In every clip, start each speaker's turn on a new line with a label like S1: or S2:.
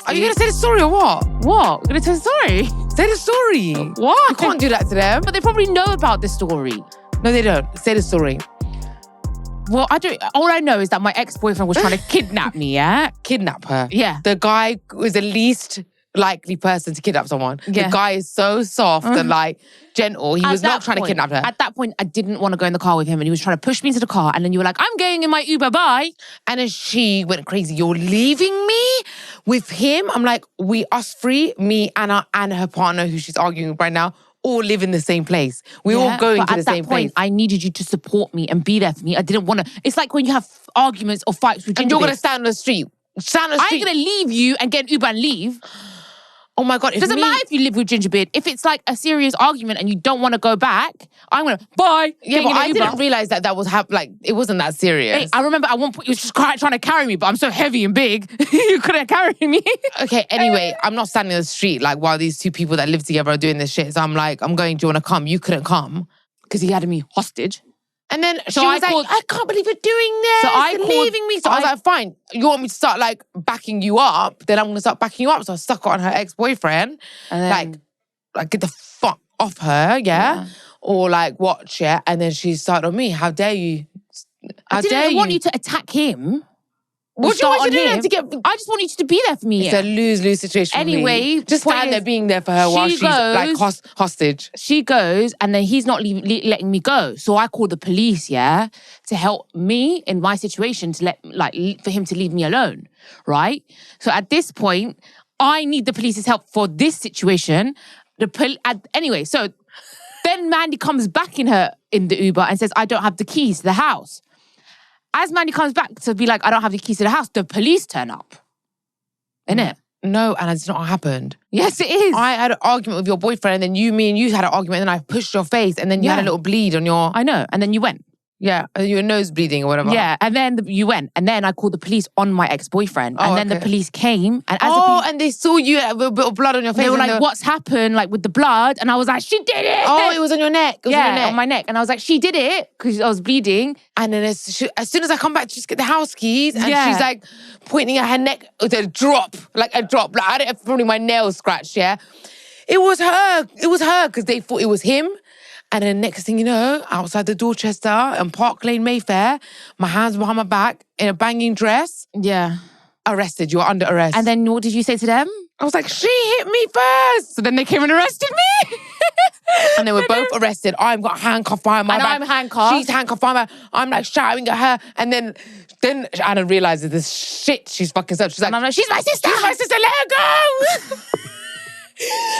S1: last week.
S2: Are you going to say the story or what?
S1: What? We're going to tell the story?
S2: Say the story.
S1: What?
S2: You can't do that to them.
S1: But they probably know about the story.
S2: No, they don't. Say the story.
S1: Well, I don't. All I know is that my ex-boyfriend was trying to kidnap me, yeah?
S2: Kidnap her.
S1: Yeah.
S2: The guy was the least likely person to kidnap someone.
S1: Yeah.
S2: The guy is so soft and like gentle. He was not trying to kidnap her.
S1: At that point, I didn't want to go in the car with him and he was trying to push me into the car and then you were like, I'm going in my Uber, bye.
S2: And then she went crazy. You're leaving me with him? I'm like, us three, me, Anna, and her partner, who she's arguing with right now, all live in the same place. We're all going to the same place.
S1: I needed you to support me and be there for me. I didn't want to. It's like when you have arguments or fights with ginger
S2: And you're going to
S1: babes.
S2: stand on the street. Stand on the street.
S1: I'm going to leave you and get an Uber and leave.
S2: Oh my God.
S1: Doesn't matter if you live with Gingerbeard. If it's like a serious argument and you don't want to go back, I'm going to, bye.
S2: Yeah, but I didn't realize that was it wasn't that serious.
S1: Hey, I remember at one point you was just trying to carry me, but I'm so heavy and big, you couldn't carry me.
S2: Okay, anyway, I'm not standing on the street like while these two people that live together are doing this shit. So I'm like, I'm going, do you want to come? You couldn't come.
S1: Because he had me hostage.
S2: And then she was like, I can't believe you're doing this.
S1: So
S2: You're leaving me. So I was like, fine. You want me to start like backing you up? Then I'm going to start backing you up. So I stuck on her ex-boyfriend.
S1: And then,
S2: like get the fuck off her, yeah? Or like watch it. And then she started on me. How dare you?
S1: I didn't want you to attack him.
S2: What do you want to do?
S1: I just want you to be there for me.
S2: It's a lose-lose situation.
S1: Anyway,
S2: just stand there being there for her while she's like hostage.
S1: She goes, and then he's not letting me go. So I called the police, yeah, to help me in my situation to for him to leave me alone, right? So at this point, I need the police's help for this situation. Anyway, so then Mandy comes back in the Uber and says, I don't have the keys to the house. As Mandy comes back to be like, I don't have the keys to the house, the police turn up. Innit?
S2: No, and it's not what happened.
S1: Yes, it is.
S2: I had an argument with your boyfriend, and then me and you had an argument, and then I pushed your face, and then you had a little bleed on your...
S1: I know, and then you went.
S2: Yeah, your nose bleeding or whatever.
S1: Yeah, and then you went. And then I called the police on my ex-boyfriend. And then the police came. And
S2: and they saw you with a bit of blood on your face.
S1: They were like, what's happened? Like with the blood. And I was like, she did it.
S2: Oh, it was on your neck. It was on your neck.
S1: On my neck. And I was like, she did it. Because I was bleeding.
S2: And then as soon as I come back to just get the house keys, and she's like pointing at her neck with a drop. Like I had it probably my nails scratched, yeah? It was her. It was her because they thought it was him. And then next thing you know, outside the Dorchester and Park Lane, Mayfair, my hands behind my back in a banging dress.
S1: Yeah.
S2: Arrested. You were under arrest.
S1: And then what did you say to them?
S2: I was like, she hit me first.
S1: So then they came and arrested me?
S2: And they were both arrested. I've got handcuffed behind my back.
S1: I'm handcuffed.
S2: She's handcuffed behind my back. I'm like shouting at her. And then Anna realizes this shit she's fucking up. She's like,
S1: she's my sister.
S2: She's my sister. Let her go.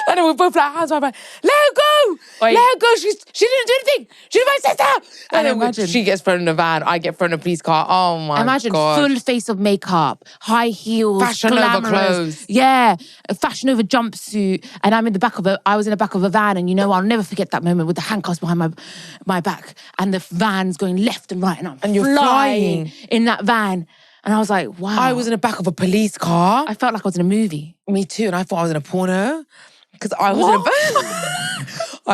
S2: And then we're both like, hands on my back. Let her go. Let her go. She didn't do anything. She's my sister. And then she gets thrown in a van. I get thrown in a police car. Oh my God.
S1: Imagine full face of makeup, high heels,
S2: Fashion over clothes.
S1: Yeah, a Fashion over jumpsuit. And I was in the back of a van, and I'll never forget that moment with the handcuffs behind my back and the van's going left and right, and
S2: you're flying
S1: in that van. And I was like, wow.
S2: I was in the back of a police car.
S1: I felt like I was in a movie.
S2: Me too. And I thought I was in a porno. Because I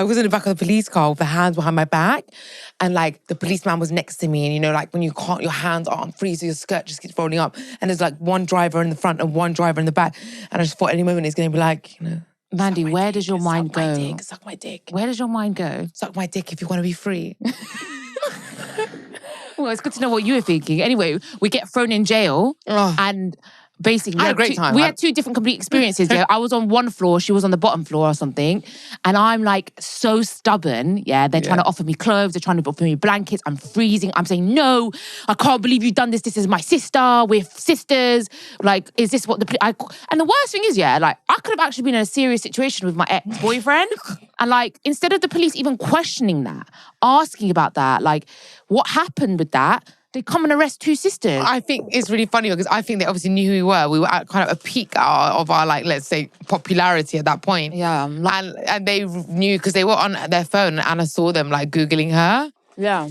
S2: was in the back of the police car with the hands behind my back. And like the policeman was next to me. And like when you can't, your hands aren't free, so your skirt just keeps rolling up. And there's like one driver in the front and one driver in the back. And I just thought any moment it's going to be like,
S1: Mandy, where does your mind go?
S2: Suck my dick.
S1: Where does your mind go?
S2: Suck my dick if you want to be free.
S1: Well, it's good to know what you were thinking. Anyway, we get thrown in jail and basically
S2: I had a great time.
S1: We had two different complete experiences. Yeah, I was on one floor, she was on the bottom floor or something. And I'm like so stubborn. Yeah, they're trying to offer me clothes, they're trying to offer me blankets. I'm freezing. I'm saying, no, I can't believe you've done this. This is my sister. We're sisters. Like, is this what and the worst thing is, like, I could have actually been in a serious situation with my ex-boyfriend. And like, instead of the police even questioning that, asking about that, like, what happened with that, they come and arrest two sisters.
S2: I think it's really funny because I think they obviously knew who we were. We were at kind of a peak of our, like, let's say, popularity at that point.
S1: Yeah.
S2: And they knew because they were on their phone and Anna saw them, like, Googling her.
S1: Yeah.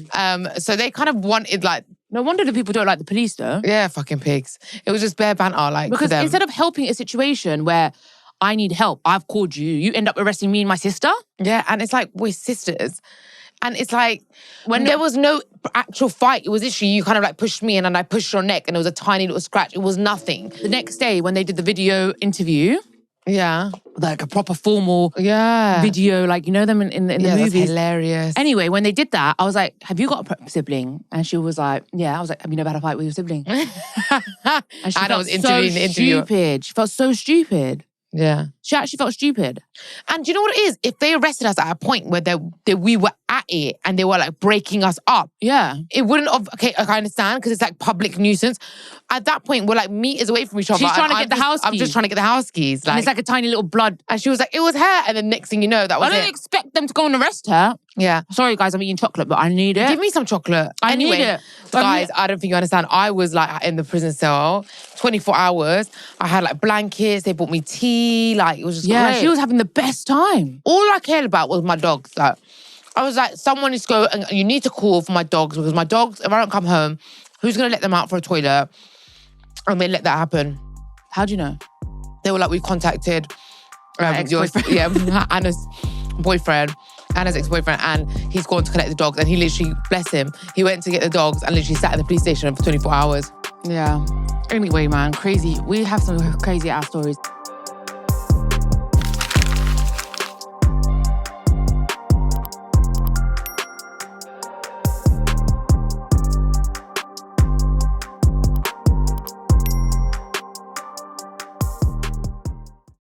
S2: So they kind of wanted, like...
S1: No wonder the people don't like the police, though.
S2: Yeah, fucking pigs. It was just bare banter, like,
S1: because
S2: for them.
S1: Instead of helping a situation where I need help, I've called you, you end up arresting me and my sister?
S2: Yeah, and it's like, we're sisters. And it's like, when there was no actual fight, it was literally you kind of like pushed me and then I pushed your neck and it was a tiny little scratch. It was nothing.
S1: The next day when they did the video interview, like a proper formal video, like you know them in the movies.
S2: That's hilarious.
S1: Anyway, when they did that, I was like, have you got a sibling? And she was like, yeah. I was like, have you never had a fight with your sibling? And she
S2: I was interviewing the interviewer.
S1: Stupid. She felt so stupid.
S2: Yeah.
S1: She actually felt stupid.
S2: And do you know what it is? If they arrested us at a point where we were at it and they were like breaking us up, it wouldn't have, okay, I understand because it's like public nuisance. At that point, we're like meters away from each other.
S1: She's trying to get the house keys.
S2: I'm just trying to get the house keys.
S1: Like, and it's like a tiny little blood.
S2: And she was like, it was her. And then next thing you know, that was it.
S1: I don't expect them to go and arrest her.
S2: Yeah.
S1: Sorry, guys, I'm eating chocolate, but I need it.
S2: Give me some chocolate.
S1: I need it.
S2: Guys, I don't think you understand. I was like in the prison cell, 24 hours. I had like blankets. They bought me tea. Like, it was just great.
S1: She was having the best time.
S2: All I cared about was my dogs. Like, I was like, someone needs to go and you need to call for my dogs because my dogs, if I don't come home, who's going to let them out for a toilet? And they let that happen.
S1: How do you know?
S2: They were like, we contacted
S1: ex-boyfriend.
S2: Anna's boyfriend, Anna's ex-boyfriend, and he's gone to collect the dogs. And he literally, bless him, he went to get the dogs and literally sat in the police station for 24 hours.
S1: Yeah. Anyway, man, crazy. We have some crazy ass stories.